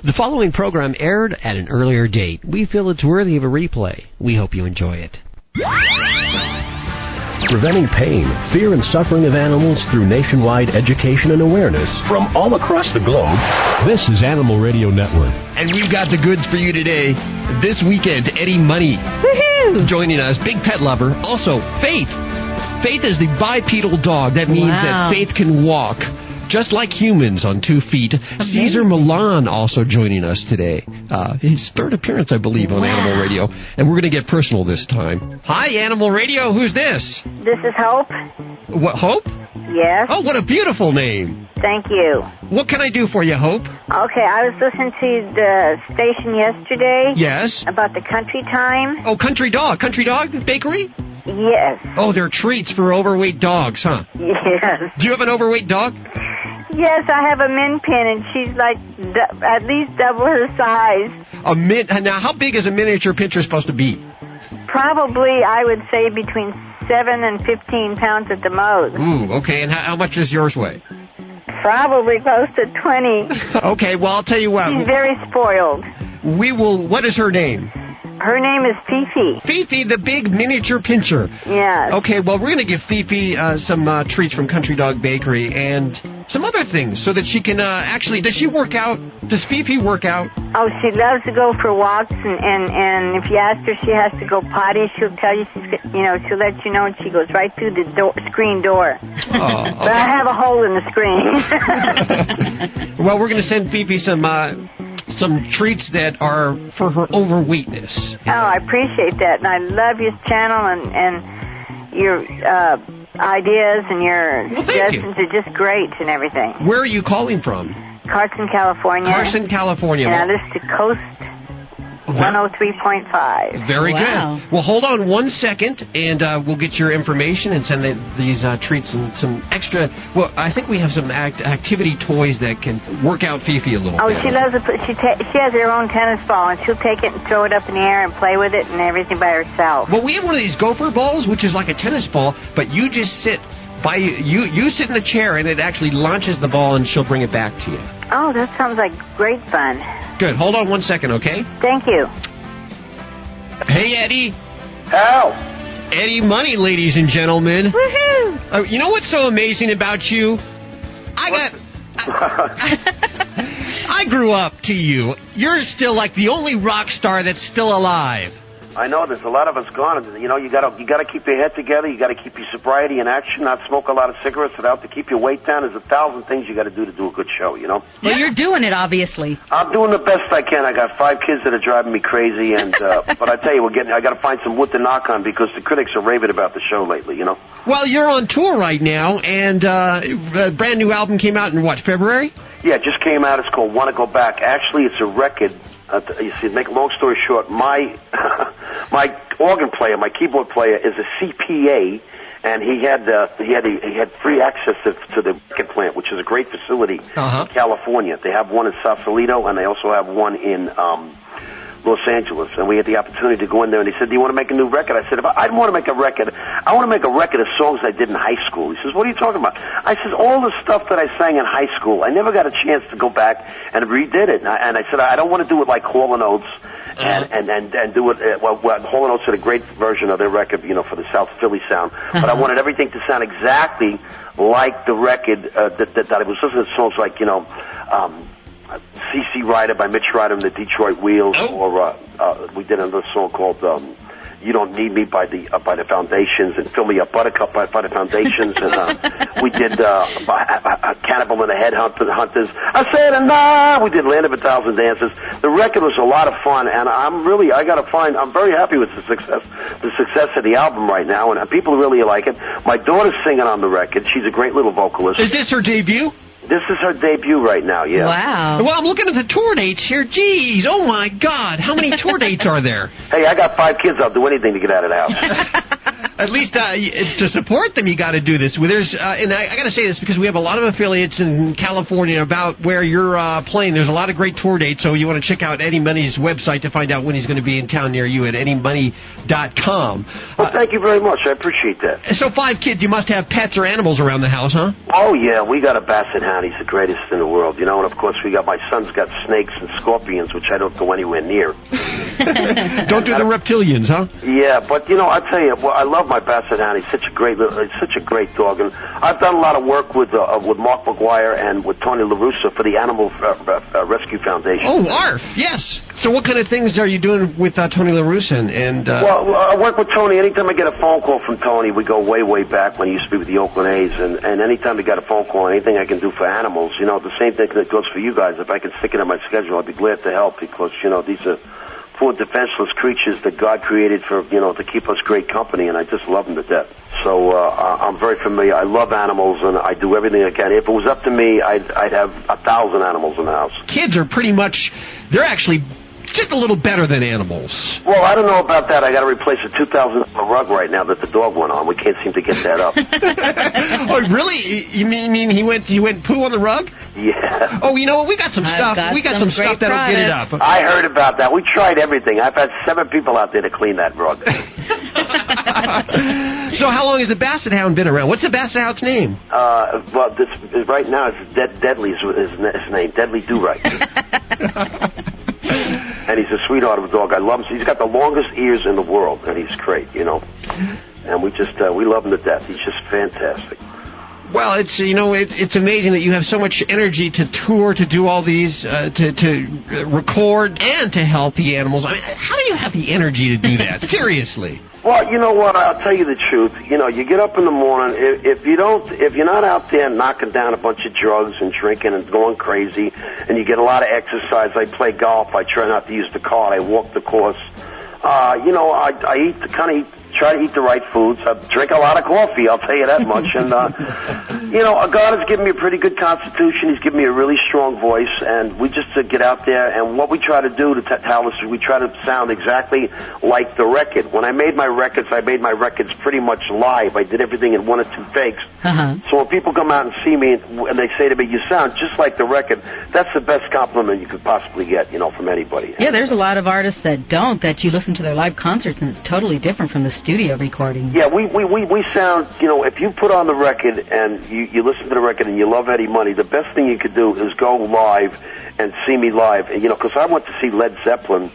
The following program aired at an earlier date. We feel it's worthy of a replay. We hope you enjoy it. Preventing pain, fear, and suffering of animals through nationwide education and awareness from all across the globe. This is Animal Radio Network. And we've got the goods for you today. This weekend, Eddie Money joining us, big pet lover. Also, Faith. Faith is the bipedal dog. That means that Faith can walk just like humans on 2 feet. Cesar Milan also joining us today. His third appearance, I believe, on Animal Radio. And we're going to get personal this time. Hi, Animal Radio. Who's this? This is Hope. What, Hope? Yes. Oh, what a beautiful name. Thank you. What can I do for you, Hope? Okay, I was listening to the station yesterday. Yes. About the Country Time. Oh, Country Dog Bakery? Yes. Oh, they're treats for overweight dogs, huh? Yes. Do you have an overweight dog? Yes, I have a min pin, and she's like at least double her size. Now, how big is a miniature pincher supposed to be? Probably, I would say, between 7 and 15 pounds at the most. Ooh, okay. And how much does yours weigh? Probably close to 20. Okay, well, I'll tell you what. She's very spoiled. What is her name? Her name is Fifi. Fifi, the big miniature pincher. Yes. Okay, well, we're going to give Fifi some treats from Country Dog Bakery and some other things so that she can does she work out? Does Fifi work out? Oh, she loves to go for walks, and if you ask her she has to go potty, she'll tell you, she'll let you know, and she goes right through the screen door. Oh, okay. But I have a hole in the screen. Well, we're going to send Fifi some treats that are for her overweightness. Oh, I appreciate that, and I love your channel, and your ideas and your suggestions are just great and everything. Where are you calling from? Carson, California. Carson, California. And I listen to Coast 103.5. Very good. Well, hold on 1 second, and we'll get your information and send these treats and some extra. Well, I think we have some activity toys that can work out Fifi a little bit. Oh, she loves it. She has her own tennis ball, and she'll take it and throw it up in the air and play with it and everything by herself. Well, we have one of these gopher balls, which is like a tennis ball, but you just sit by you sit in the chair, and it actually launches the ball, and she'll bring it back to you. Oh, that sounds like great fun. Good. Hold on 1 second, okay? Thank you. Hey, Eddie. How? Eddie Money, ladies and gentlemen. Woohoo! You know what's so amazing about you? I grew up to you. You're still like the only rock star that's still alive. I know there's a lot of us gone. You know, you gotta keep your head together. You gotta keep your sobriety in action. Not smoke a lot of cigarettes without to keep your weight down. There's 1,000 things you got to do a good show. You know. Well, you're doing it, obviously. I'm doing the best I can. I got 5 kids that are driving me crazy, and but I tell you, I got to find some wood to knock on because the critics are raving about the show lately. You know. Well, you're on tour right now, and a brand new album came out in February? Yeah, it just came out. It's called "Wanna Go Back." Actually, it's a record. You see, to make a long story short, my organ player, my keyboard player, is a CPA, and he had free access to the record plant, which is a great facility in California. They have one in Sausalito, and they also have one in Los Angeles, and we had the opportunity to go in there, and he said, "Do you want to make a new record?" I said, "If I want to make a record, I want to make a record of songs I did in high school." He says, "What are you talking about?" I said, "All the stuff that I sang in high school. I never got a chance to go back and redid it." And I said, "I don't want to do it like Hall & Oates and do it." Well, Hall & Oates did a great version of their record, for the South Philly sound, but I wanted everything to sound exactly like the record that I was listening to songs like, C.C. Rider by Mitch Ryder and the Detroit Wheels, or we did another song called "You Don't Need Me" by the Foundations, and "Fill Me Up Buttercup" by the Foundations, and we did "Cannibal and the Headhunters." I said, and we did "Land of a Thousand Dances." The record was a lot of fun, and I'm very happy with the success of the album right now, and people really like it. My daughter's singing on the record. She's a great little vocalist. Is this her debut? This is her debut right now, yeah. Wow. Well, I'm looking at the tour dates here. Jeez, oh my God. How many tour dates are there? Hey, I got 5 kids. I'll do anything to get out of the house. At least to support them, you got to do this. There's, and I got to say this because we have a lot of affiliates in California about where you're playing. There's a lot of great tour dates, so you want to check out Eddie Money's website to find out when he's going to be in town near you at eddiemoney.com. Well, thank you very much. I appreciate that. So 5 kids, you must have pets or animals around the house, huh? Oh, yeah. We got a basset hound. He's the greatest in the world, you know. And, of course, my son's got snakes and scorpions, which I don't go anywhere near. Don't do the reptilians, huh? Yeah, but, you know, I tell you, I love my basset hound. He's such a great dog. And I've done a lot of work with Mark McGuire and with Tony La Russa for the Animal Rescue Foundation. Oh, ARF, yes. So what kind of things are you doing with Tony La Russa? Well, I work with Tony. Anytime I get a phone call from Tony, we go way, way back when he used to be with the Oakland A's. And anytime I get a phone call, anything I can do for animals, you know, the same thing that goes for you guys. If I can stick it in my schedule, I'd be glad to help because, you know, these are poor defenseless creatures that God created for, you know, to keep us great company, and I just love them to death. So I'm very familiar. I love animals, and I do everything I can. If it was up to me, I'd have 1,000 animals in the house. Kids are pretty much, they're actually just a little better than animals. Well, I don't know about that. I got to replace a $2,000 rug right now that the dog went on. We can't seem to get that up. Oh, really? You mean he went poo on the rug? Yeah. Oh, you know what? We got some stuff. We got some stuff that'll get it up. I heard about that. We tried everything. I've had 7 people out there to clean that rug. So how long has the Basset Hound been around? What's the Basset Hound's name? Well, right now it's Deadly's his name. Deadly Do-Right. And he's a sweetheart of a dog. I love him. He's got the longest ears in the world, and he's great, you know. And we love him to death. He's just fantastic. Well, it's amazing that you have so much energy to tour, to do all these, to record, and to help the animals. I mean, how do you have the energy to do that? Seriously. Well, you know what? I'll tell you the truth. You know, you get up in the morning. If you're not out there knocking down a bunch of drugs and drinking and going crazy, and you get a lot of exercise. I play golf. I try not to use the cart. I walk the course. You know, I try to eat the right foods. I drink a lot of coffee, I'll tell you that much. And, you know, God has given me a pretty good constitution. He's given me a really strong voice. And we just get out there. And what we try to do to tell us is we try to sound exactly like the record. When I made my records pretty much live. I did everything in 1 or 2 takes. Uh-huh. So when people come out and see me and they say to me, you sound just like the record, that's the best compliment you could possibly get, you know, from anybody. Yeah, there's a lot of artists that don't, that you listen to their live concerts and it's totally different from the studio recording. Yeah, we sound, you know, if you put on the record and you listen to the record and you love Eddie Money, the best thing you could do is go live and see me live. And, you know, because I went to see Led Zeppelin,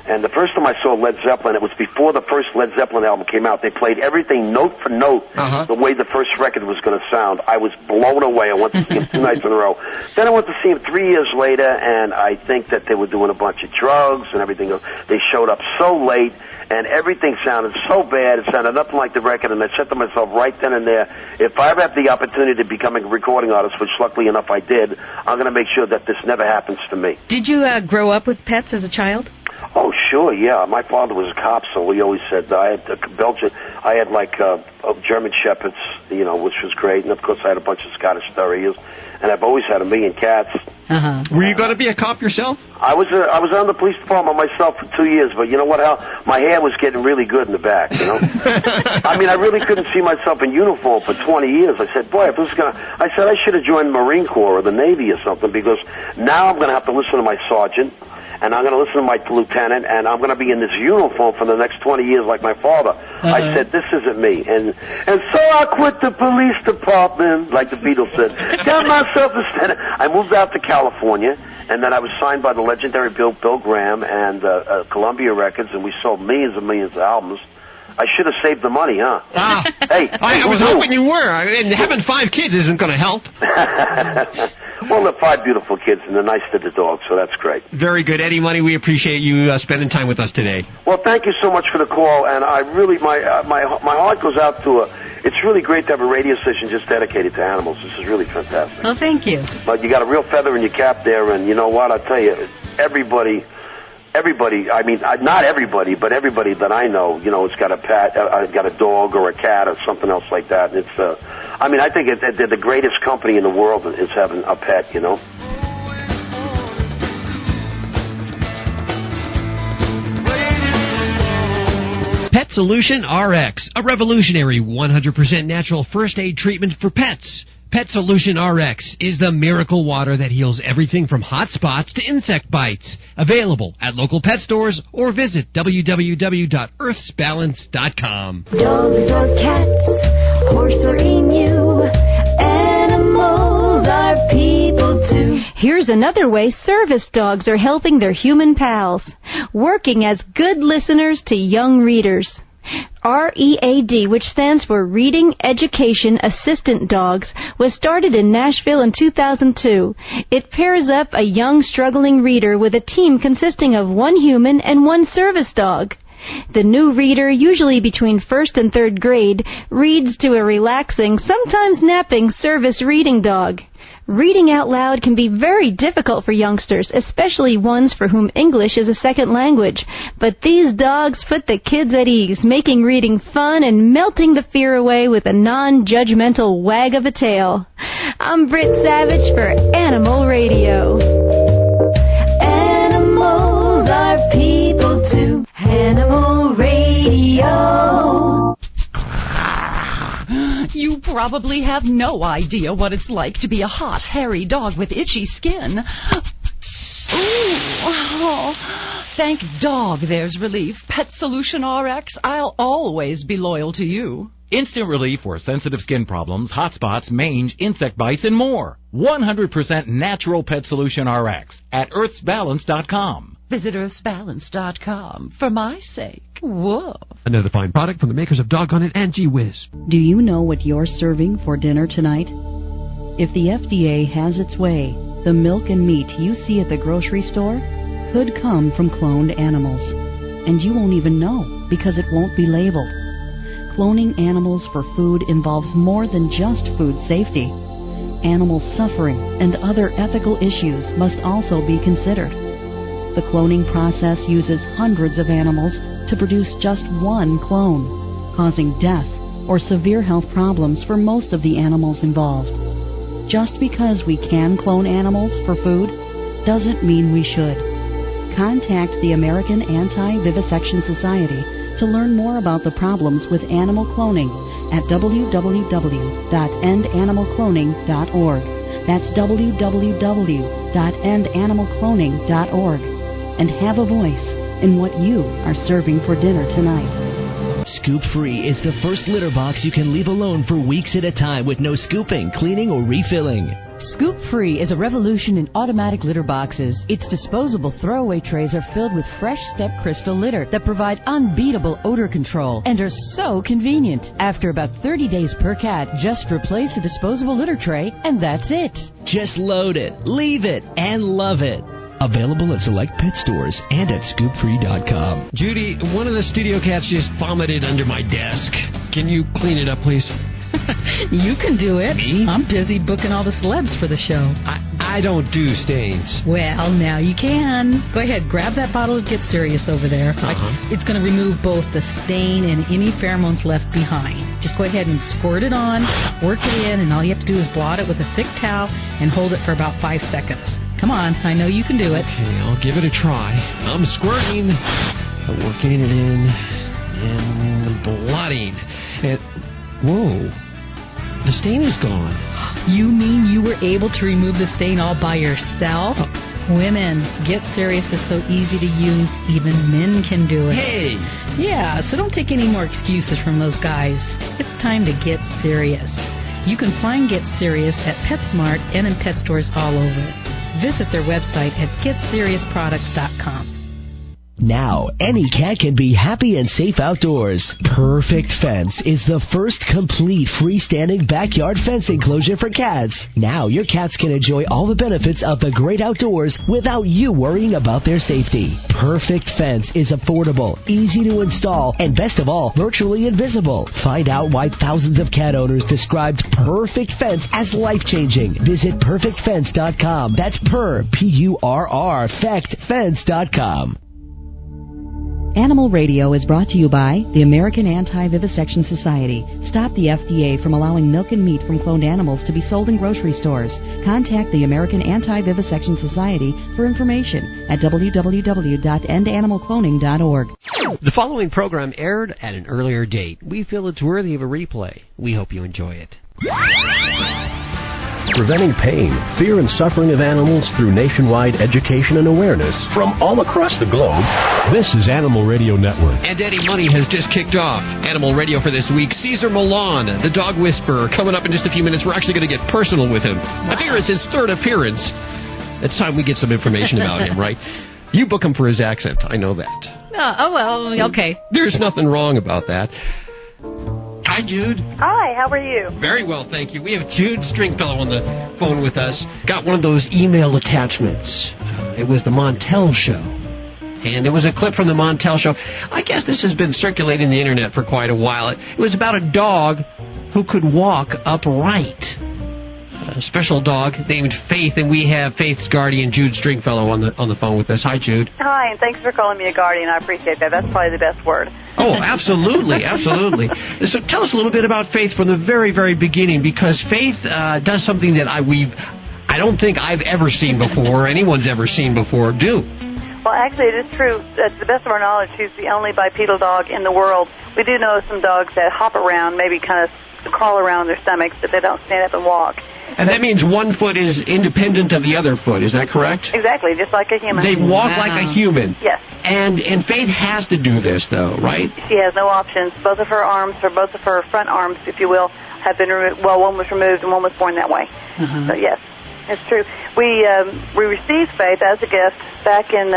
and the first time I saw Led Zeppelin, it was before the first Led Zeppelin album came out. They played everything note for note the way the first record was going to sound. I was blown away. I went to see him 2 nights in a row. Then I went to see him 3 years later, and I think that they were doing a bunch of drugs and everything else. They showed up so late, and everything sounded so bad. It sounded nothing like the record, and I said to myself right then and there, if I ever have the opportunity to become a recording artist, which luckily enough I did, I'm going to make sure that this never happens to me. Did you grow up with pets as a child? Oh, sure, yeah. My father was a cop, so we always said I had German Shepherds, you know, which was great, and of course I had a bunch of Scottish Terriers, and I've always had 1 million cats. Uh-huh. Were you going to be a cop yourself? I was on the police department myself for 2 years, but you know what, Al? My hair was getting really good in the back, you know? I mean, I really couldn't see myself in uniform for 20 years. I said, boy, I should have joined the Marine Corps or the Navy or something, because now I'm going to have to listen to my sergeant, and I'm going to listen to my lieutenant, and I'm going to be in this uniform for the next 20 years like my father. Uh-huh. I said, this isn't me. And so I quit the police department, like the Beatles said. Got myself a stand. I moved out to California, and then I was signed by the legendary Bill Graham and Columbia Records, and we sold millions and millions of albums. I should have saved the money, huh? Ah, hey, I was hoping you were. I mean, having 5 kids isn't going to help. Well, they're 5 beautiful kids, and they're nice to the dog, so that's great. Very good. Eddie Money, we appreciate you spending time with us today. Well, thank you so much for the call, and I really, my heart goes out to it's really great to have a radio station just dedicated to animals. This is really fantastic. Well, thank you. But you got a real feather in your cap there, and you know what? I'll tell you, everybody, I mean, not everybody, but everybody that I know, you know, it's got a pet, got a dog or a cat or something else like that. And it's, I mean, I think they're the greatest company in the world is having a pet, you know. Pets Solution RX, a revolutionary 100% natural first aid treatment for pets. Pet Solution RX is the miracle water that heals everything from hot spots to insect bites. Available at local pet stores or visit www.earthsbalance.com. Dogs or cats, horse or emu, animals are people too. Here's another way service dogs are helping their human pals, working as good listeners to young readers. READ, which stands for Reading Education Assistant Dogs, was started in Nashville in 2002. It pairs up a young, struggling reader with a team consisting of one human and one service dog. The new reader, usually between 1st and 3rd grade, reads to a relaxing, sometimes napping service reading dog. Reading out loud can be very difficult for youngsters, especially ones for whom English is a second language. But these dogs put the kids at ease, making reading fun and melting the fear away with a non-judgmental wag of a tail. I'm Britt Savage for Animal Radio. Animals are people too. Animal Radio. You probably have no idea what it's like to be a hot, hairy dog with itchy skin. Oh, thank dog there's relief. Pet Solution RX, I'll always be loyal to you. Instant relief for sensitive skin problems, hot spots, mange, insect bites, and more. 100% natural Pet Solution RX at earthsbalance.com. Visit earthsbalance.com for my sake. Whoa. Another fine product from the makers of Doggone It and Gee Whiz. Do you know what you're serving for dinner tonight? If the FDA has its way, the milk and meat you see at the grocery store could come from cloned animals. And you won't even know because it won't be labeled. Cloning animals for food involves more than just food safety. Animal suffering and other ethical issues must also be considered. The cloning process uses hundreds of animals to produce just one clone, causing death or severe health problems for most of the animals involved. Just because we can clone animals for food doesn't mean we should. Contact the American Anti-Vivisection Society to learn more about the problems with animal cloning at www.endanimalcloning.org. That's www.endanimalcloning.org. And have a voice in what you are serving for dinner tonight. Scoop Free is the first litter box you can leave alone for weeks at a time with no scooping, cleaning, or refilling. Scoop Free is a revolution in automatic litter boxes. Its disposable throwaway trays are filled with fresh step crystal litter that provide unbeatable odor control and are so convenient. After about 30 days per cat, just replace a disposable litter tray and that's it. Just load it, leave it, and love it. Available at select pet stores and at scoopfree.com. Judy, one of the studio cats just vomited under my desk. Can you clean it up, please? You can do it. Me? I'm busy booking all the celebs for the show. I don't do stains. Well, now you can. Go ahead, grab that bottle of Get Serious over there. It's going to remove both the stain and any pheromones left behind. Just go ahead and squirt it on, work it in, and all you have to do is blot it with a thick towel and hold it for about 5 seconds. Come on, I know you can do it. Okay, I'll give it a try. I'm squirting, working it in, and blotting. And, whoa, the stain is gone. You mean you were able to remove the stain all by yourself? Women, Get Serious is so easy to use, even men can do it. Hey! Yeah, so don't take any more excuses from those guys. It's time to get serious. You can find Get Serious at PetSmart and in pet stores all over. Visit their website at GetSeriousProducts.com. Now, any cat can be happy and safe outdoors. Perfect Fence is the first complete freestanding backyard fence enclosure for cats. Now, your cats can enjoy all the benefits of the great outdoors without you worrying about their safety. Perfect Fence is affordable, easy to install, and best of all, virtually invisible. Find out why thousands of cat owners described Perfect Fence as life-changing. Visit perfectfence.com. That's P-U-R-R, fectfence.com. Animal Radio is brought to you by the American Anti-Vivisection Society. Stop the FDA from allowing milk and meat from cloned animals to be sold in grocery stores. Contact the American Anti-Vivisection Society for information at www.endanimalcloning.org. The following program aired at an earlier date. We feel it's worthy of a replay. We hope you enjoy it. Preventing pain, fear, and suffering of animals through nationwide education and awareness from all across the globe. This is Animal Radio Network. And Eddie Money has just kicked off Animal Radio for this week. Cesar Milan, the dog whisperer, coming up in just a few minutes. We're actually going to get personal with him. I figure it's his third appearance. It's time we get some information about him, right? You book him for his accent. I know that. Okay. There's nothing wrong about that. Hi, Jude. Hi, how are you? Very well, thank you. We have Jude Stringfellow on the phone with us. Got one of those email attachments. It was the Montel Show. And it was a clip from the Montel Show. I guess this has been circulating the internet for quite a while. It was about a dog who could walk upright. A special dog named Faith, and we have Faith's guardian, Jude Stringfellow, on the phone with us. Hi, Jude. Hi, and thanks for calling me a guardian. I appreciate that. That's probably the best word. Oh, absolutely, absolutely. So tell us a little bit about Faith from the very, very beginning, because Faith does something that I don't think I've ever seen before, or anyone's ever seen before do. Well, actually, it is true. To the best of our knowledge, she's the only bipedal dog in the world. We do know some dogs that hop around, maybe kind of crawl around their stomachs, but they don't stand up and walk. And that means one foot is independent of the other foot. Is that correct? Exactly, just like a human. They walk like a human. Yes. And Faith has to do this, though, right? She has no options. Both of her arms, or both of her front arms, if you will, have been removed. Well, one was removed and one was born that way. So, yes, it's true. We received Faith as a gift back in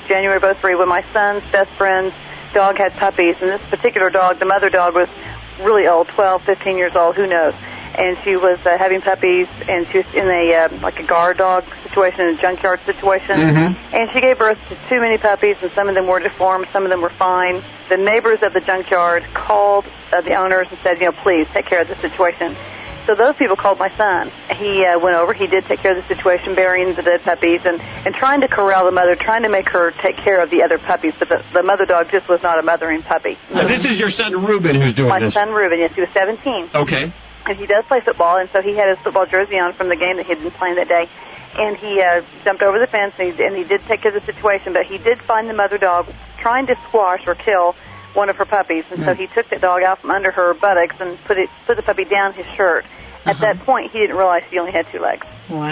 January of 03, when my son's best friend's dog had puppies. And this particular dog, the mother dog, was really old, 12, 15 years old, who knows. And she was having puppies, and she was in a guard dog situation, a junkyard situation. And she gave birth to too many puppies, and some of them were deformed, some of them were fine. The neighbors of the junkyard called the owners and said, please take care of the situation. So those people called my son. He went over. He did take care of the situation, burying the dead puppies and trying to corral the mother, trying to make her take care of the other puppies. But the mother dog just was not a mothering puppy. So this is your son, Ruben, who's doing this? My son, Ruben, yes. He was 17. Okay. And he does play football, and so he had his football jersey on from the game that he had been playing that day. And he jumped over the fence, and he did take care of the situation, but he did find the mother dog trying to squash or kill one of her puppies. And so he took the dog out from under her buttocks and put the puppy down his shirt. At that point, he didn't realize she only had two legs. Wow. He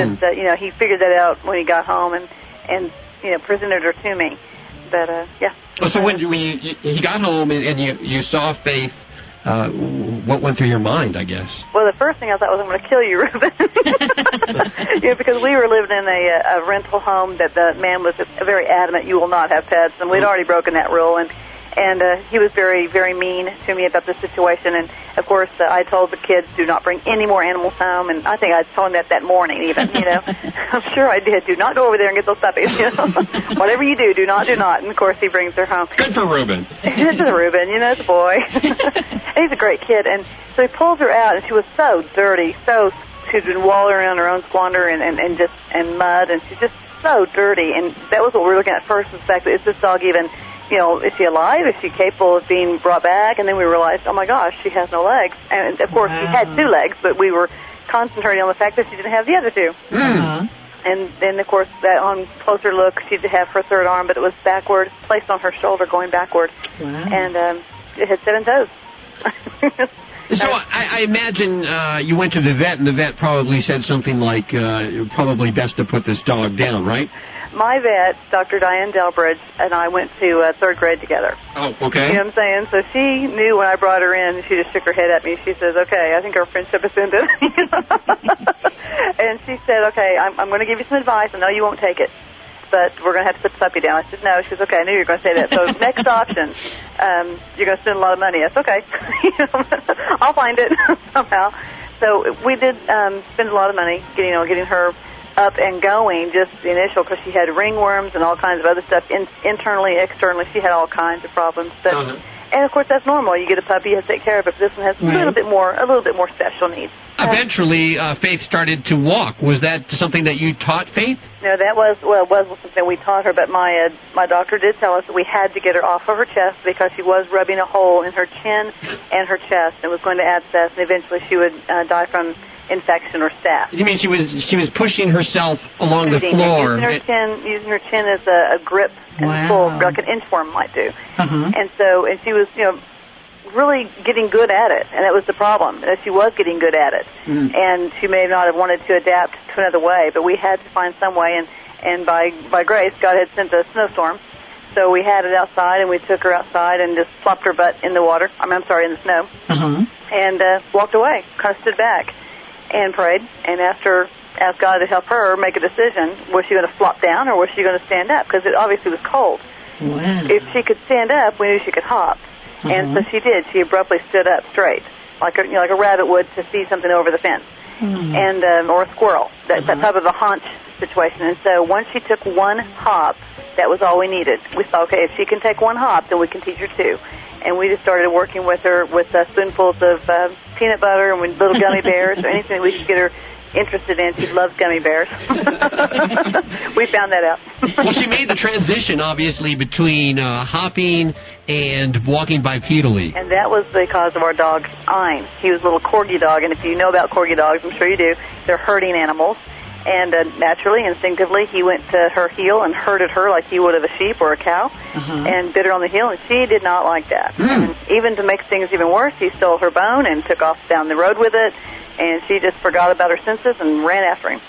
just, he figured that out when he got home and presented her to me. But, yeah. So when he got home and you saw Faith, what went through your mind, I guess? Well, the first thing I thought was, I'm going to kill you, Ruben. Because we were living in a rental home that the man was very adamant, you will not have pets, and we'd already broken that rule, and he was very, very mean to me about the situation. And, of course, I told the kids, do not bring any more animals home. And I think I told them that morning even, I'm sure I did. Do not go over there and get those puppies, Whatever you do not. And, of course, he brings her home. Good for Ruben. This is Ruben, it's a boy. And he's a great kid. And so he pulls her out, and she was so dirty, she'd been wallowing around her own squander and mud, and she's just so dirty. And that was what we were looking at first, was the fact that, is this dog even... is she alive? Is she capable of being brought back? And then we realized, oh, my gosh, she has no legs. And, of course, she had two legs, but we were concentrating on the fact that she didn't have the other two. And then, of course, that on closer look, she did have her third arm, but it was backward, placed on her shoulder, going backward. And it had 7 toes. So I imagine you went to the vet, and the vet probably said something like, probably best to put this dog down, right? My vet, Dr. Diane Delbridge, and I went to 3rd grade together. Oh, okay. You know what I'm saying? So she knew when I brought her in, she just shook her head at me. She says, okay, I think our friendship has ended. And she said, okay, I'm going to give you some advice. I know you won't take it, but we're going to have to put the puppy down. I said, no. She says, okay, I knew you were going to say that. So next option, you're going to spend a lot of money. That's okay. I'll find it somehow. So we did spend a lot of money getting her up and going, just the initial, because she had ringworms and all kinds of other stuff, internally, externally. She had all kinds of problems. But And of course, that's normal. You get a puppy, you have to take care of it. But this one has a little bit more special needs. Eventually, Faith started to walk. Was that something that you taught Faith? No, that wasn't something we taught her. But my doctor did tell us that we had to get her off of her chest because she was rubbing a hole in her chin and her chest. It was going to abscess, and eventually she would die from infection or staph. You mean she was pushing herself along the floor? Using her chin as a grip and pull, like an inchworm might do. And she was, really getting good at it, and that was the problem, that she was getting good at it. And she may not have wanted to adapt to another way, but we had to find some way, and by grace, God had sent a snowstorm. So we had it outside, and we took her outside and just plopped her butt in the water. in the snow. And walked away, kind of stood back and prayed and asked God to help her make a decision. Was she going to flop down or was she going to stand up? Because it obviously was cold. Wow. If she could stand up, we knew she could hop. And so she did. She abruptly stood up straight, like a rabbit would to see something over the fence, and or a squirrel. That type of a haunch situation. And so once she took one hop, that was all we needed. We thought, okay, if she can take one hop, then we can teach her two. And we just started working with her with spoonfuls of peanut butter and with little gummy bears or anything we could get her interested in. She loves gummy bears. We found that out. Well, she made the transition, obviously, between hopping and walking bipedally. And that was because of our dog, Ein. He was a little corgi dog, and if you know about corgi dogs, I'm sure you do, they're herding animals. And naturally, instinctively, he went to her heel and herded her like he would of a sheep or a cow, and bit her on the heel, and she did not like that. And even to make things even worse, he stole her bone and took off down the road with it, and she just forgot about her senses and ran after him.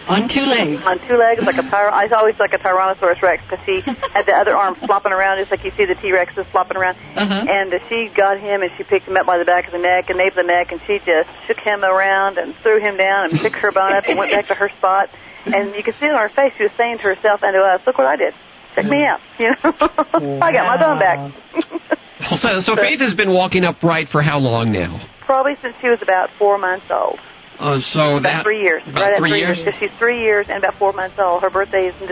On two legs. On two legs, like I always like a Tyrannosaurus Rex, because he had the other arm flopping around, just like you see the T-Rexes flopping around. And she got him, and she picked him up by the back of the neck and nape of the neck, and she just shook him around and threw him down and picked her bone up and went back to her spot. And you could see it on her face. She was saying to herself and to us, "Look what I did. Check me out. I got my bone back." So Faith has been walking upright for how long now? Probably since she was about 4 months old. About 3 years. About 3 years? Because she's 3 years and about 4 months old. Her birthday is in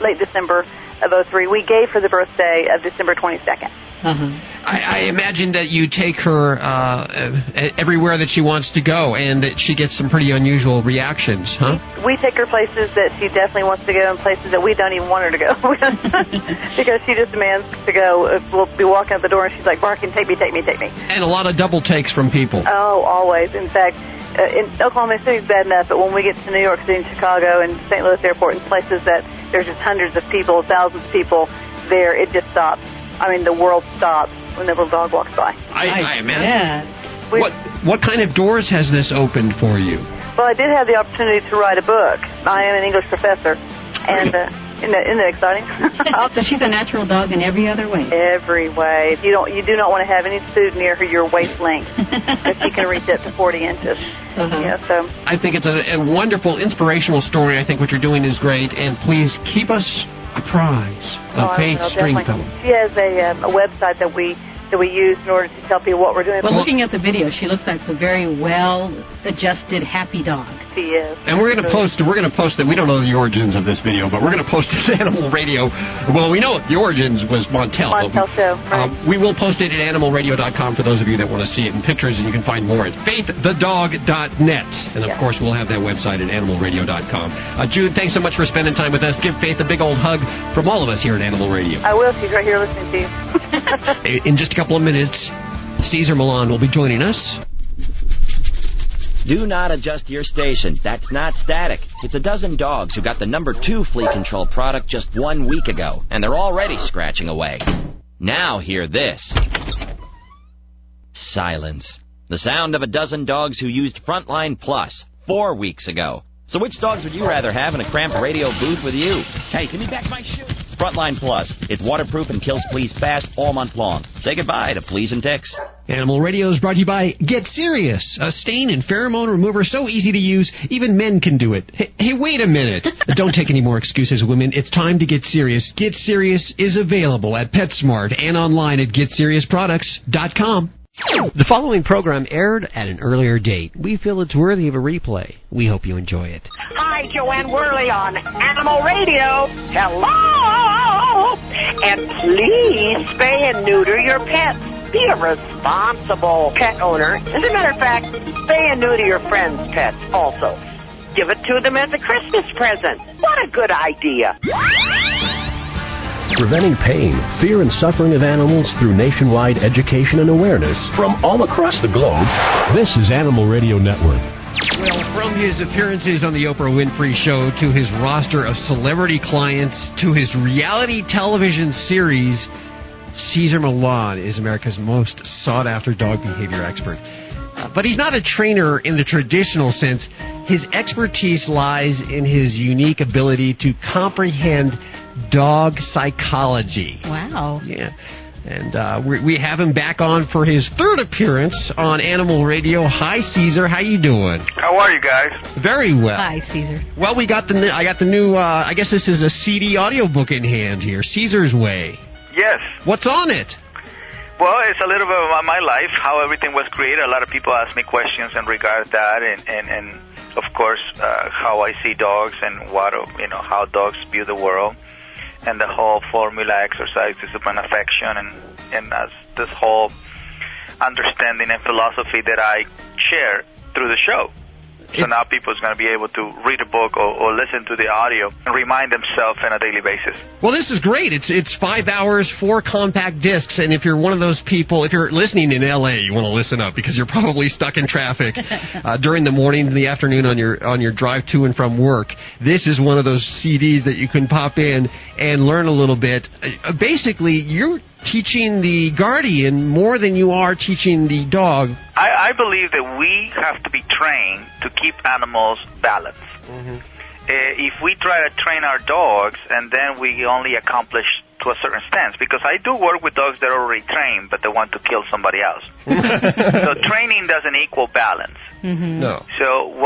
late December of 2003. We gave her the birthday of December 22nd. I imagine that you take her everywhere that she wants to go, and that she gets some pretty unusual reactions, huh? We take her places that she definitely wants to go, and places that we don't even want her to go. Because she just demands to go. We'll be walking out the door, and she's like barking, "Take me, take me, take me." And a lot of double takes from people. Oh, always. In fact, in Oklahoma City is bad enough, but when we get to New York City and Chicago and St. Louis Airport and places that there's just hundreds of people, thousands of people there, it just stops. I mean, the world stops when the little dog walks by. I imagine. What kind of doors has this opened for you? Well, I did have the opportunity to write a book. I am an English professor, and isn't that exciting? So she's a natural dog in every other way. Every way. You do not want to have any food near your waist length, but she can reach up to 40 inches. So I think it's a wonderful, inspirational story. I think what you're doing is great, and please keep us apprised of Faith Stringfellow. She has a website that we use in order to tell people what we're doing. Well, looking at the video, she looks like a very well-adjusted, happy dog. She is. And we're going to post that. We don't know the origins of this video, but we're going to post it to Animal Radio. Well, we know the origins was Montel. Show. Right. We will post it at animalradio.com for those of you that want to see it in pictures, and you can find more at faiththedog.net. And, of course, we'll have that website at animalradio.com. Jude, thanks so much for spending time with us. Give Faith a big old hug from all of us here at Animal Radio. I will. She's right here listening to you. In just a couple of minutes, Cesar Milan will be joining us. Do not adjust your station. That's not static. It's a dozen dogs who got the #2 flea control product just 1 week ago, and they're already scratching away. Now hear this. Silence. The sound of a dozen dogs who used Frontline Plus 4 weeks ago. So which dogs would you rather have in a cramped radio booth with you? Hey, give me back my shoe. Frontline Plus. It's waterproof and kills fleas fast all month long. Say goodbye to fleas and ticks. Animal Radio is brought to you by Get Serious, a stain and pheromone remover so easy to use, even men can do it. Hey, wait a minute. Don't take any more excuses, women. It's time to get serious. Get Serious is available at PetSmart and online at GetSeriousProducts.com. The following program aired at an earlier date. We feel it's worthy of a replay. We hope you enjoy it. Hi, Joanne Worley on Animal Radio. Hello! And please spay and neuter your pets. Be a responsible pet owner. As a matter of fact, say and new to your friends' pets also. Give it to them as a Christmas present. What a good idea. Preventing pain, fear, and suffering of animals through nationwide education and awareness from all across the globe. This is Animal Radio Network. Well, from his appearances on the Oprah Winfrey Show to his roster of celebrity clients to his reality television series, Cesar Milan is America's most sought-after dog behavior expert. But he's not a trainer in the traditional sense. His expertise lies in his unique ability to comprehend dog psychology. Wow. Yeah. And we have him back on for his third appearance on Animal Radio. Hi, Cesar. How you doing? How are you guys? Very well. Hi, Cesar. Well, I got the new, I guess this is a CD audiobook in hand here, Cesar's Way. Yes. What's on it? Well, it's a little bit about my life, how everything was created. A lot of people ask me questions in regard to that, and of course, how I see dogs and what, how dogs view the world, and the whole formula, exercise, discipline, affection, and this whole understanding and philosophy that I share through the show. So now people are going to be able to read a book or listen to the audio and remind themselves on a daily basis. Well, this is great. It's 5 hours, 4 compact discs, and if you're one of those people, if you're listening in L.A., you want to listen up because you're probably stuck in traffic during the morning and the afternoon on your drive to and from work. This is one of those CDs that you can pop in and learn a little bit. Basically, you're teaching the guardian more than you are teaching the dog. I believe that we have to be trained to keep animals balanced. Mm-hmm. If we try to train our dogs and then we only accomplish to a certain extent, because I do work with dogs that are already trained but they want to kill somebody else. So training doesn't equal balance. Mm-hmm. No. So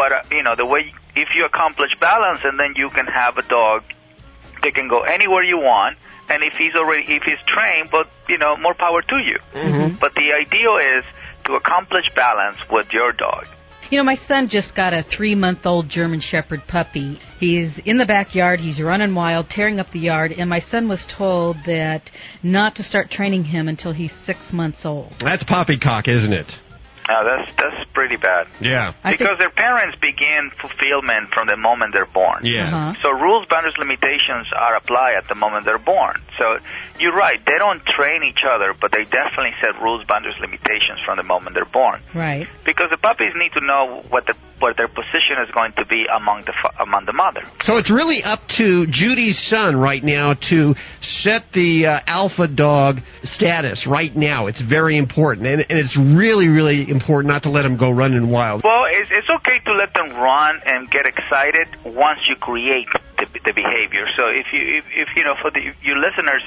the way, if you accomplish balance, and then you can have a dog that can go anywhere you want. And if he's trained, but more power to you. Mm-hmm. But the ideal is to accomplish balance with your dog. My son just got a 3-month-old German Shepherd puppy. He's in the backyard. He's running wild, tearing up the yard. And my son was told that not to start training him until he's 6 months old. That's poppycock, isn't it? That's pretty bad. Yeah. Because their parents begin fulfillment from the moment they're born. Yeah. Uh-huh. So rules, boundaries, limitations are applied at the moment they're born. So you're right. They don't train each other, but they definitely set rules, boundaries, limitations from the moment they're born. Right. Because the puppies need to know what their position is going to be among the mother. So it's really up to Judy's son right now to set the alpha dog status right now. It's very important, and it's really, really important not to let them go running wild. Well, it's okay to let them run and get excited once you create the behavior. So if for your listeners,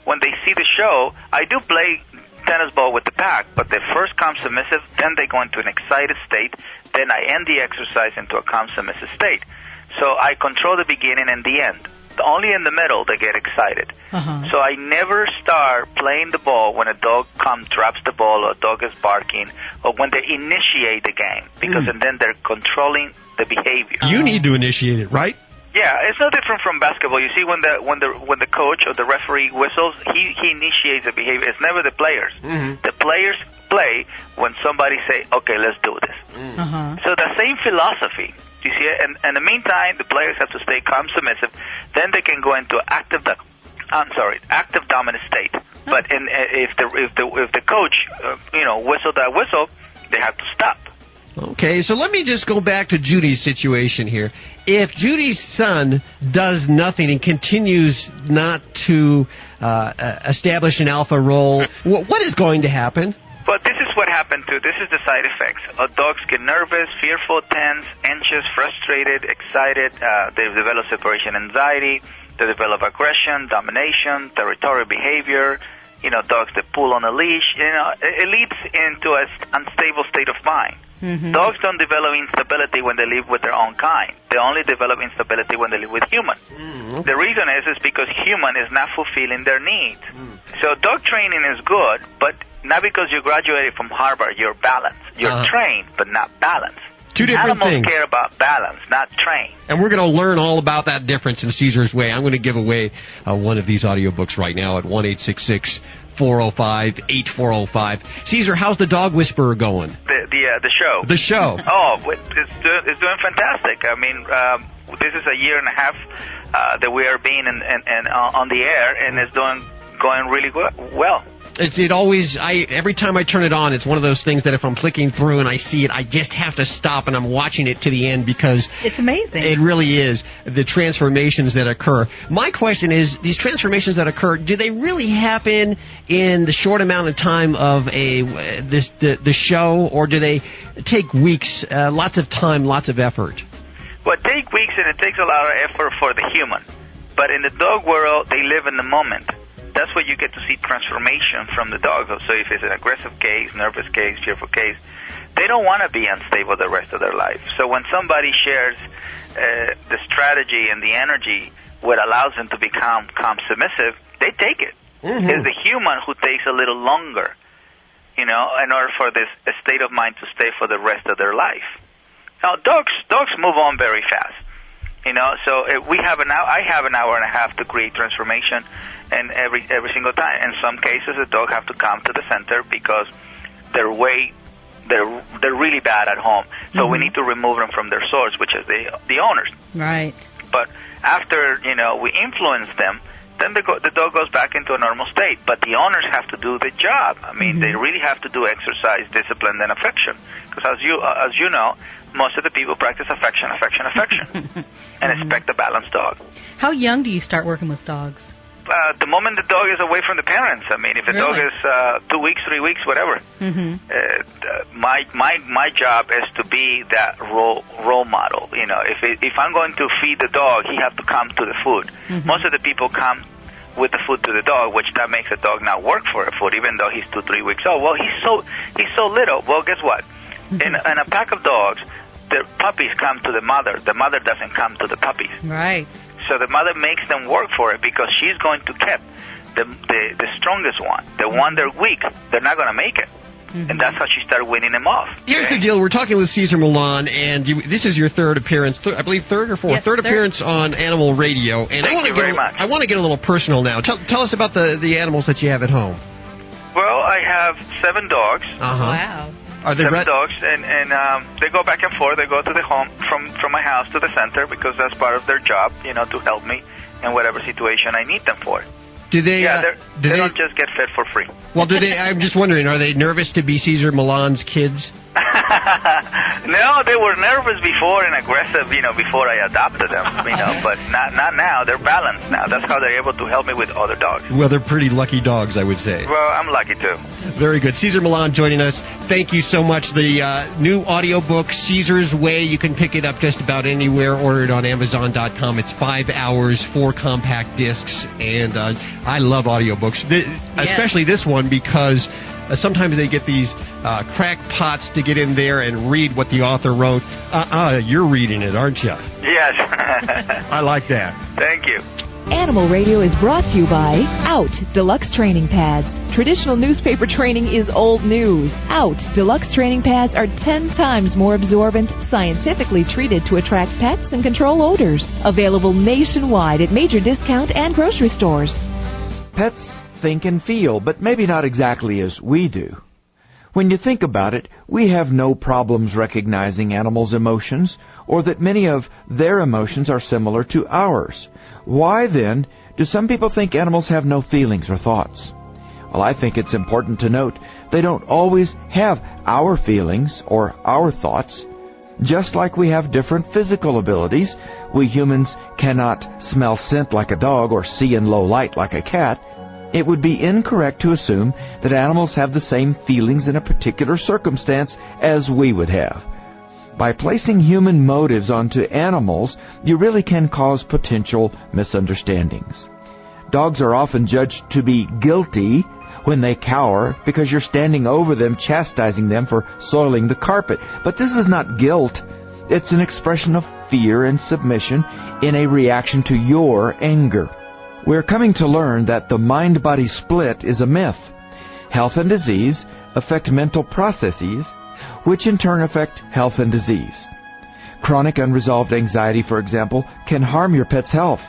when they see the show, I do play tennis ball with the pack, but they first come submissive, then they go into an excited state, then I end the exercise into a calm submissive state. So I control the beginning and the end. Only in the middle they get excited. Uh-huh. So I never start playing the ball when a dog drops the ball or a dog is barking or when they initiate the game, because and then they're controlling the behavior. You need to initiate it, right? Yeah, it's no different from basketball. You see, when the coach or the referee whistles, he initiates the behavior. It's never the players. Mm-hmm. The players play when somebody say, "Okay, let's do this." Uh-huh. So the same philosophy. You see, and in the meantime, the players have to stay calm, submissive. Then they can go into active dominant state. But if the coach, whistle that whistle, they have to stop. Okay, so let me just go back to Judy's situation here. If Judy's son does nothing and continues not to establish an alpha role, what is going to happen? But this is what happened too. This is the side effects. Dogs get nervous, fearful, tense, anxious, frustrated, excited. They develop separation anxiety. They develop aggression, domination, territorial behavior. Dogs that pull on a leash. It leads into an unstable state of mind. Mm-hmm. Dogs don't develop instability when they live with their own kind. They only develop instability when they live with humans. Mm-hmm. The reason is because human is not fulfilling their needs. So dog training is good, but not because you graduated from Harvard, you're balanced. You're trained, but not balanced. Two different Animals things. care about balance, not train. And we're going to learn all about that difference in Cesar's Way. I'm going to give away one of these audiobooks right now at 1-866 405-8405. Cesar, how's the Dog Whisperer going? The show. The show. Oh, it's doing fantastic. I mean, this is a year and a half that we are being on the air, and it's going really well. It always, every time I turn it on, it's one of those things that if I'm clicking through and I see it, I just have to stop and I'm watching it to the end because it's amazing. It really is, the transformations that occur. My question is, these transformations that occur, do they really happen in the short amount of time of the show, or do they take weeks, lots of time, lots of effort? Well, it takes weeks and it takes a lot of effort for the human. But in the dog world, they live in the moment. That's where you get to see transformation from the dog. So if it's an aggressive case, nervous case, cheerful case, they don't want to be unstable the rest of their life. So when somebody shares the strategy and the energy, what allows them to become calm, submissive, they take it. Mm-hmm. It's the human who takes a little longer, in order for this state of mind to stay for the rest of their life. Now, dogs move on very fast. So I have an hour and a half to create transformation, and every single time. In some cases, the dog have to come to the center because they're really bad at home. So we need to remove them from their source, which is the owners. Right. But after we influence them, then the dog goes back into a normal state. But the owners have to do the job. I mean, they really have to do exercise, discipline, and affection. Because as you know, most of the people practice affection, and expect a balanced dog. How young do you start working with dogs? The moment the dog is away from the parents. I mean, if the dog is 2 weeks, 3 weeks, whatever. My job is to be that role model. If I'm going to feed the dog, he has to come to the food. Most of the people come with the food to the dog, which that makes the dog not work for the food, even though he's 2-3 weeks old. Well, he's so little. Well, guess what? In a pack of dogs, the puppies come to the mother. The mother doesn't come to the puppies. Right. So the mother makes them work for it because she's going to keep the strongest one. The one they're weak, they're not going to make it. And that's how she started winning them off. Here's the deal. We're talking with Cesar Milan, and this is your third appearance, I believe third or fourth? Yes, third appearance on Animal Radio. And Thank you very much. I want to get a little personal now. Tell us about the animals that you have at home. Well, I have 7 dogs. Wow. Are they 7 dogs, and they go back and forth. They go to the home from my house to the center because that's part of their job, to help me in whatever situation I need them for. Do they? They don't just get fed for free. Well, do they? I'm just wondering, are they nervous to be Cesar Milan's kids? No, they were nervous before and aggressive, before I adopted them, but not now. They're balanced now. That's how they're able to help me with other dogs. Well, they're pretty lucky dogs, I would say. Well, I'm lucky, too. Very good. Cesar Milan joining us. Thank you so much. The new audiobook, Cesar's Way, you can pick it up just about anywhere. Order it on Amazon.com. It's 5 hours, 4 compact discs, and I love audiobooks, especially this one because sometimes they get these crackpots to get in there and read what the author wrote. You're reading it, aren't you? Yes. I like that. Thank you. Animal Radio is brought to you by Out Deluxe Training Pads. Traditional newspaper training is old news. Out Deluxe Training Pads are 10 times more absorbent, scientifically treated to attract pets and control odors. Available nationwide at major discount and grocery stores. Pets think and feel, but maybe not exactly as we do. When you think about it, we have no problems recognizing animals' emotions, or that many of their emotions are similar to ours. Why, then, do some people think animals have no feelings or thoughts? Well, I think it's important to note they don't always have our feelings or our thoughts. Just like we have different physical abilities, we humans cannot smell scent like a dog or see in low light like a cat. It would be incorrect to assume that animals have the same feelings in a particular circumstance as we would have. By placing human motives onto animals, you really can cause potential misunderstandings. Dogs are often judged to be guilty when they cower because you're standing over them chastising them for soiling the carpet. But this is not guilt. It's an expression of fear and submission in a reaction to your anger. We're coming to learn that the mind-body split is a myth. Health and disease affect mental processes, which in turn affect health and disease. Chronic unresolved anxiety, for example, can harm your pet's health.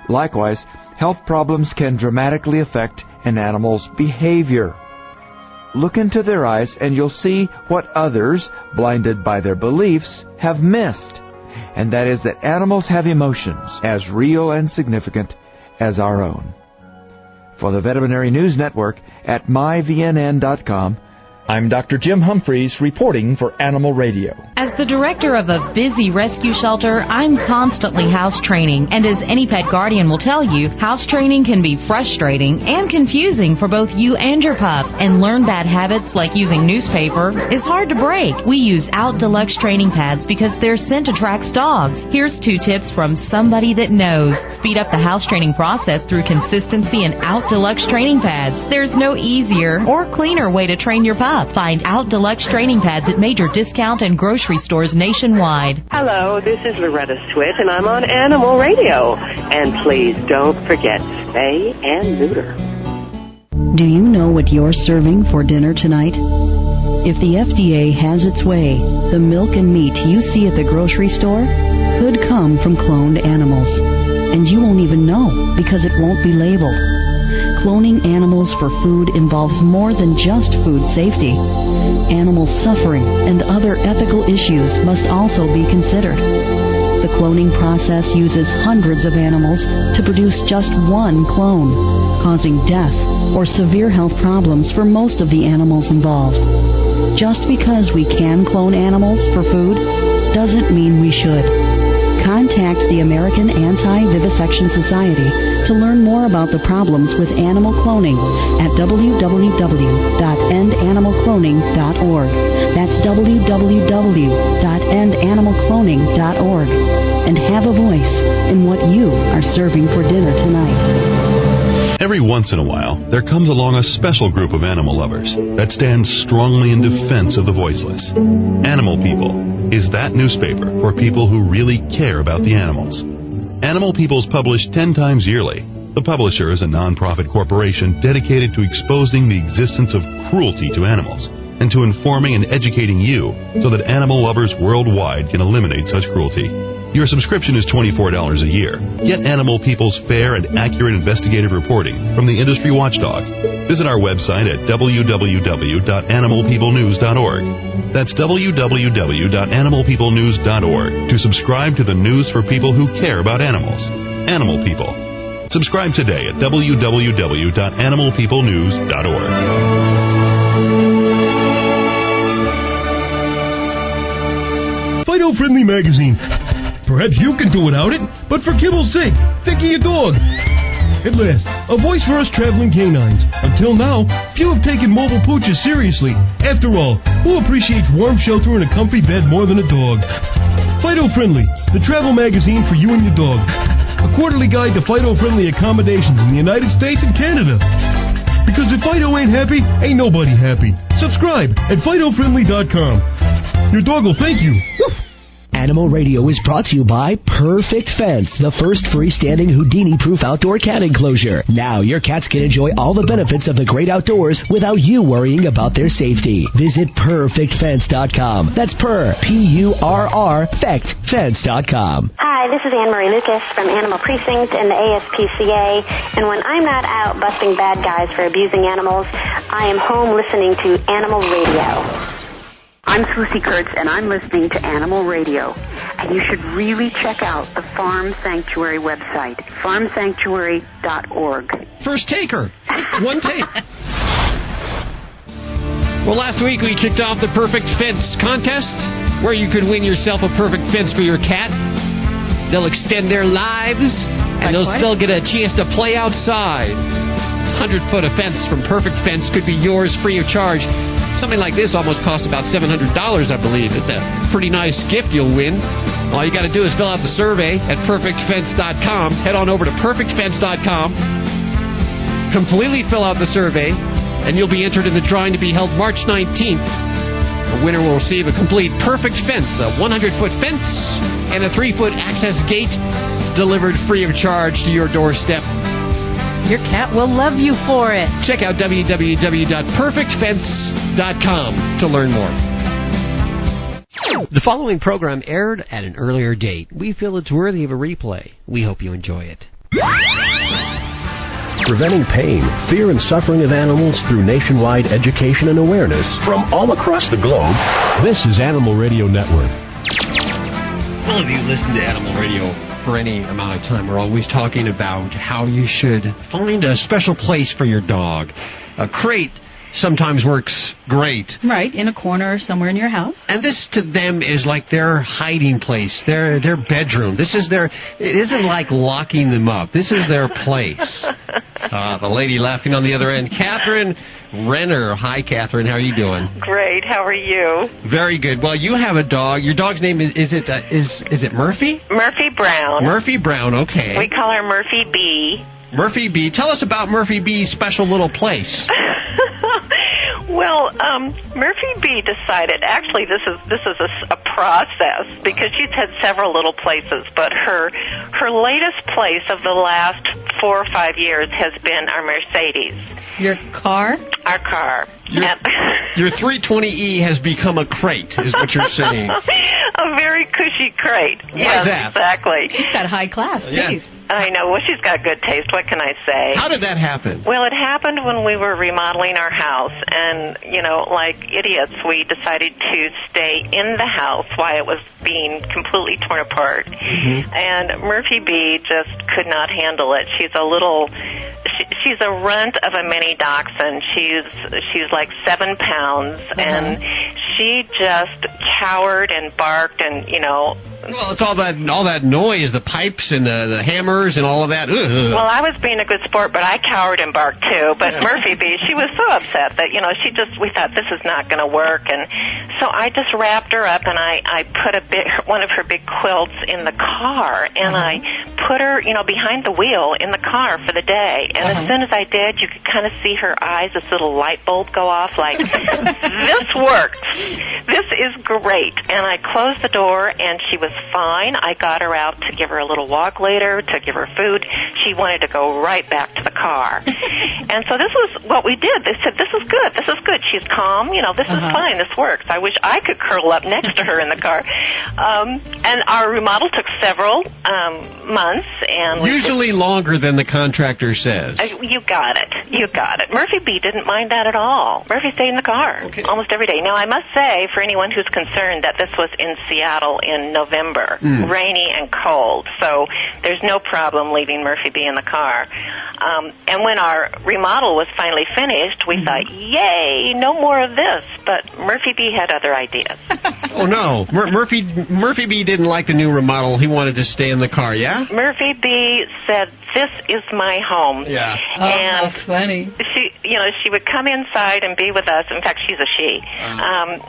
Likewise, health problems can dramatically affect an animal's behavior. Look into their eyes and you'll see what others, blinded by their beliefs, have missed. And that is that animals have emotions as real and significant as our own. For the Veterinary News Network at myvnn.com, I'm Dr. Jim Humphreys reporting for Animal Radio. As the director of a busy rescue shelter, I'm constantly house training. And as any pet guardian will tell you, house training can be frustrating and confusing for both you and your pup. And learn bad habits like using newspaper is hard to break. We use Out Deluxe training pads because their scent attracts dogs. Here's 2 tips from somebody that knows. Speed up the house training process through consistency and Out Deluxe training pads. There's no easier or cleaner way to train your pup. Find Out Deluxe training pads at major discount and grocery stores nationwide. Hello, this is Loretta Swit, and I'm on Animal Radio. And please don't forget, spay and neuter. Do you know what you're serving for dinner tonight? If the FDA has its way, the milk and meat you see at the grocery store could come from cloned animals. And you won't even know because it won't be labeled. Cloning animals for food involves more than just food safety. Animal suffering and other ethical issues must also be considered. The cloning process uses hundreds of animals to produce just one clone, causing death or severe health problems for most of the animals involved. Just because we can clone animals for food doesn't mean we should. Contact the American Anti-Vivisection Society to learn more about the problems with animal cloning at www.endanimalcloning.org. That's www.endanimalcloning.org. And have a voice in what you are serving for dinner tonight. Every once in a while, there comes along a special group of animal lovers that stands strongly in defense of the voiceless. Animal People is that newspaper for people who really care about the animals. Animal People is published 10 times yearly. The publisher is a non-profit corporation dedicated to exposing the existence of cruelty to animals and to informing and educating you so that animal lovers worldwide can eliminate such cruelty. Your subscription is $24 a year. Get Animal People's fair and accurate investigative reporting from the industry watchdog. Visit our website at www.animalpeoplenews.org. That's www.animalpeoplenews.org to subscribe to the news for people who care about animals. Animal People. Subscribe today at www.animalpeoplenews.org. Fido-friendly magazine. Perhaps you can do without it, but for kibble's sake, think of your dog. At last, a voice for us traveling canines. Until now, few have taken mobile pooches seriously. After all, who appreciates warm shelter and a comfy bed more than a dog? Fido-friendly, the travel magazine for you and your dog. A quarterly guide to Fido-friendly accommodations in the United States and Canada. Because if Fido ain't happy, ain't nobody happy. Subscribe at FidoFriendly.com. Your dog will thank you. Woof. Animal Radio is brought to you by Perfect Fence, the first freestanding Houdini-proof outdoor cat enclosure. Now your cats can enjoy all the benefits of the great outdoors without you worrying about their safety. Visit PerfectFence.com. That's P-U-R-R, fence.com. Hi, this is Anne-Marie Lucas from Animal Precinct and the ASPCA. And when I'm not out busting bad guys for abusing animals, I am home listening to Animal Radio. I'm Susie Kurtz, and I'm listening to Animal Radio. And you should really check out the Farm Sanctuary website, farmsanctuary.org. First taker. One take. Well, last week we kicked off the Perfect Fence contest, where you could win yourself a perfect fence for your cat. They'll extend their lives, and they'll still get a chance to play outside. 100-foot of fence from Perfect Fence could be yours free of charge. Something like this almost costs about $700, I believe. It's a pretty nice gift you'll win. All you got to do is fill out the survey at perfectfence.com. Head on over to perfectfence.com. Completely fill out the survey, and you'll be entered in the drawing to be held March 19th. The winner will receive a complete Perfect Fence, a 100-foot fence, and a 3-foot access gate delivered free of charge to your doorstep. Your cat will love you for it. Check out www.perfectfence.com to learn more. The following program aired at an earlier date. We feel it's worthy of a replay. We hope you enjoy it. preventing pain, fear, and suffering of animals through nationwide education and awareness from all across the globe. This is Animal Radio Network. Well, if you listen to Animal Radio for any amount of time, we're always talking about how you should find a special place for your dog. A crate sometimes works great. Right, in a corner or somewhere in your house. And this to them is like their hiding place, their bedroom. This is it isn't like locking them up. This is their place. The lady laughing on the other end, Catherine Renner. Hi, Catherine. How are you doing? Great. How are you? Very good. Well, you have a dog. Your dog's name is it Murphy? Murphy Brown. Murphy Brown. Okay. We call her Murphy B. Murphy B. Tell us about Murphy B's special little place. Well, Murphy B decided. Actually, this is a process because she's had several little places, but her latest place of the last 4 or 5 years has been our Mercedes. Your car? Our car. Your 320E has become a crate, is what you're saying. A very cushy crate. Why yes, that? Exactly. She's got high class taste. I know. Well, she's got good taste. What can I say? How did that happen? Well, it happened when we were remodeling our house, and, like idiots, we decided to stay in the house while it was being completely torn apart. Mm-hmm. And Murphy B just could not handle it. She's she's a runt of a mini dachshund. She's like 7 pounds, and she just cowered and barked and, Well, it's all that noise, the pipes and the hammers and all of that. Ugh. Well, I was being a good sport, but I cowered and barked too. But Murphy B, she was so upset that, we thought this is not going to work. And so I just wrapped her up and I put one of her big quilts in the car and I put her, behind the wheel in the car for the day. And as soon as I did, you could kind of see her eyes, this little light bulb go off like, this works. This is great. And I closed the door and she was fine. I got her out to give her a little walk later, to give her food. She wanted to go right back to the car. And so this was what we did. They said, this is good. This is good. She's calm. This is fine. This works. I wish I could curl up next to her in the car. And our remodel took several months. And usually longer than the contractor says. You got it. You got it. Murphy B didn't mind that at all. Murphy stayed in the car almost every day. Now, I must say, for anyone who's concerned, that this was in Seattle in November, rainy and cold. So there's no problem leaving Murphy B in the car. And when our remodel was finally finished, we thought, yay, no more of this. But Murphy B had other ideas. Oh, no. Murphy B didn't like the new remodel. He wanted to stay in the car, yeah? Murphy B said, this is my home. Yeah. And that's funny. She would come inside and be with us. In fact, she's a she. And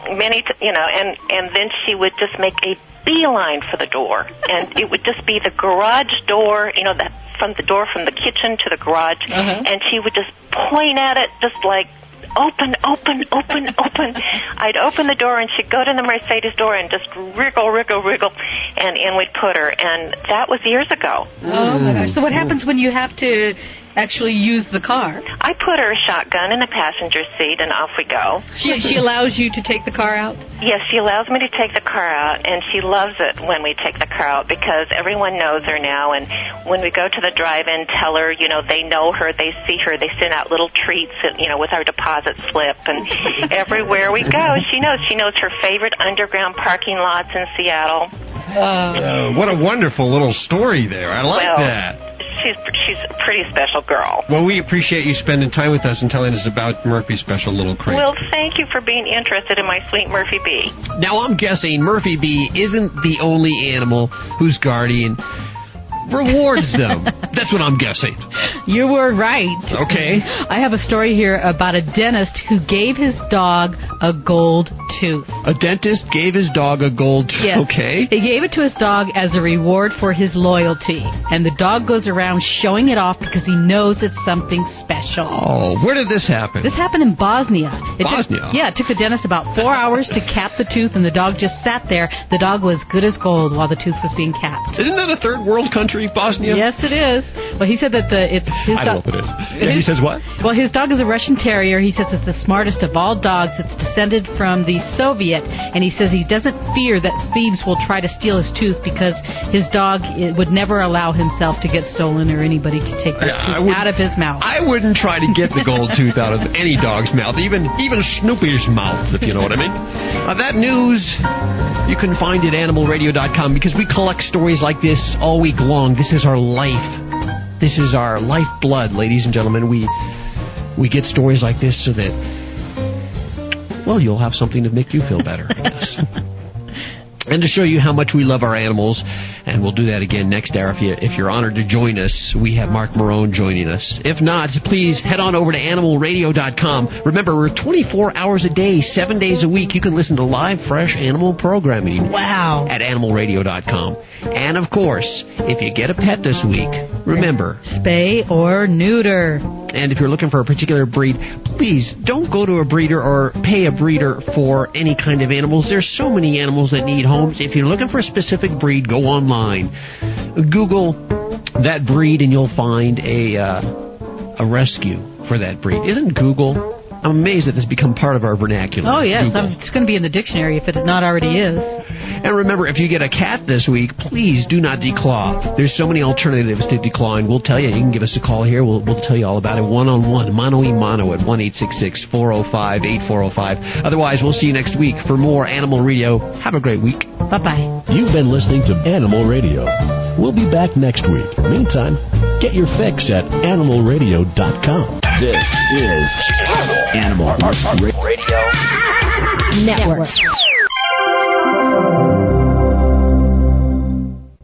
then she would just make a beeline for the door. And it would just be the garage door, from the kitchen to the garage. And she would just point at it just like, open, open, open, open. I'd open the door and she'd go to the Mercedes door and just wriggle, wriggle, wriggle, and in we'd put her. And that was years ago. Oh, my gosh. So what happens when you have to actually use the car? I put her a shotgun in the passenger seat and off we go. She allows you to take the car out? Yes, she allows me to take the car out, and she loves it when we take the car out because everyone knows her now. And when we go to the drive-in, tell her, they know her, they see her, they send out little treats, with our deposit slip. And everywhere we go, she knows. She knows her favorite underground parking lots in Seattle. What a wonderful little story there. I like that. She's a pretty special girl. Well, we appreciate you spending time with us and telling us about Murphy's special little crate. Well, thank you for being interested in my sweet Murphy B. Now, I'm guessing Murphy B isn't the only animal whose guardian rewards them. That's what I'm guessing. You were right. Okay. I have a story here about a dentist who gave his dog a gold tooth. A dentist gave his dog a gold tooth? Yes. Okay. He gave it to his dog as a reward for his loyalty. And the dog goes around showing it off because he knows it's something special. Oh, where did this happen? This happened in Bosnia. It took the dentist about 4 hours to cap the tooth, and the dog just sat there. The dog was good as gold while the tooth was being capped. Isn't that a third world country? Bosnia? Yes, it is. Well, he said that it's his dog. I don't know if it is. Yeah, he says what? Well, his dog is a Russian Terrier. He says it's the smartest of all dogs. It's descended from the Soviets it. And he says he doesn't fear that thieves will try to steal his tooth because his dog would never allow himself to get stolen or anybody to take that tooth out of his mouth. I wouldn't try to get the gold tooth out of any dog's mouth, even Snoopy's mouth, if you know what I mean. That news you can find at animalradio.com because we collect stories like this all week long. This is our life. This is our lifeblood, ladies and gentlemen. We get stories like this so that, well, you'll have something to make you feel better, I guess. And to show you how much we love our animals, and we'll do that again next hour. If you're honored to join us, we have Mark Marone joining us. If not, please head on over to animalradio.com. Remember, we're 24 hours a day, 7 days a week. You can listen to live, fresh animal programming. Wow. At animalradio.com. And, of course, if you get a pet this week, remember, spay or neuter. And if you're looking for a particular breed, please don't go to a breeder or pay a breeder for any kind of animals. There's so many animals that need homes. If you're looking for a specific breed, go online. Google that breed and you'll find a rescue for that breed. Isn't Google? I'm amazed that this has become part of our vernacular. Oh, yes. It's going to be in the dictionary if it not already is. And remember, if you get a cat this week, please do not declaw. There's so many alternatives to declawing. We'll tell you. You can give us a call here. We'll tell you all about it one-on-one, mano-y-mano at 1-866-405-8405. Otherwise, we'll see you next week for more Animal Radio. Have a great week. Bye-bye. You've been listening to Animal Radio. We'll be back next week. Meantime, get your fix at animalradio.com. This is Animal Radio Network.